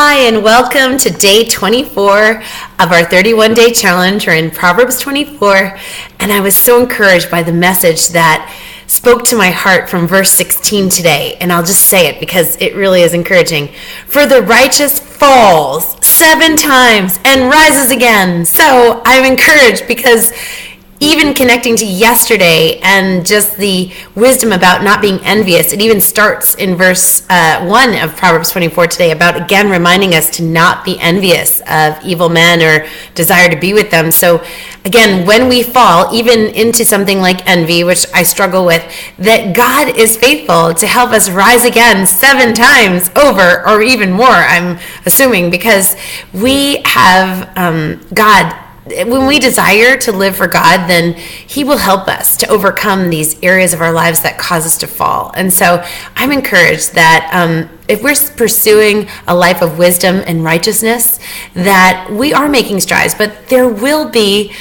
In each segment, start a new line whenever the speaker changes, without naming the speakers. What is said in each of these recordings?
Hi, and welcome to day 24 of our 31-day challenge. We're in Proverbs 24, and I was so encouraged by the message that spoke to my heart from verse 16 today, and I'll just say it because it really is encouraging. For the righteous falls 7 times and rises again. So I'm encouraged because even connecting to yesterday and just the wisdom about not being envious, it even starts in verse 1 of Proverbs 24 today about, again, reminding us to not be envious of evil men or desire to be with them. So again, when we fall, even into something like envy, which I struggle with, that God is faithful to help us rise again 7 times over, or even more, I'm assuming, because we have God. When we desire to live for God, then He will help us to overcome these areas of our lives that cause us to fall. And so I'm encouraged that if we're pursuing a life of wisdom and righteousness, that we are making strides, but there will be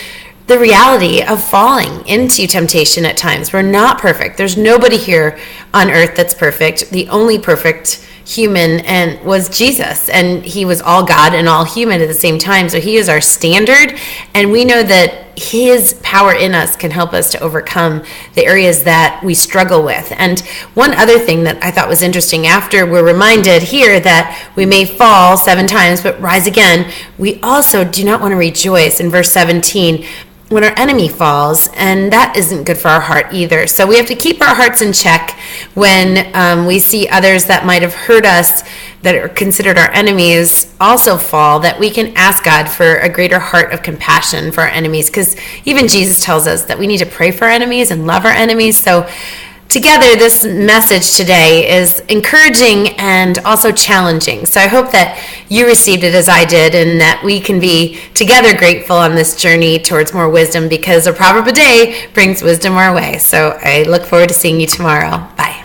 the reality of falling into temptation at times. We're not perfect. There's nobody here on earth that's perfect. The only perfect human and was Jesus, and He was all God and all human at the same time. So He is our standard, and we know that His power in us can help us to overcome the areas that we struggle with. And one other thing that I thought was interesting, after we're reminded here that we may fall 7 times but rise again, we also do not want to rejoice in verse 17 when our enemy falls, and that isn't good for our heart either. So we have to keep our hearts in check when we see others that might have hurt us, that are considered our enemies, also fall, that we can ask God for a greater heart of compassion for our enemies, because even Jesus tells us that we need to pray for our enemies and love our enemies. So together, this message today is encouraging and also challenging. So I hope that you received it as I did, and that we can be together grateful on this journey towards more wisdom, because a proverb a day brings wisdom our way. So I look forward to seeing you tomorrow. Bye.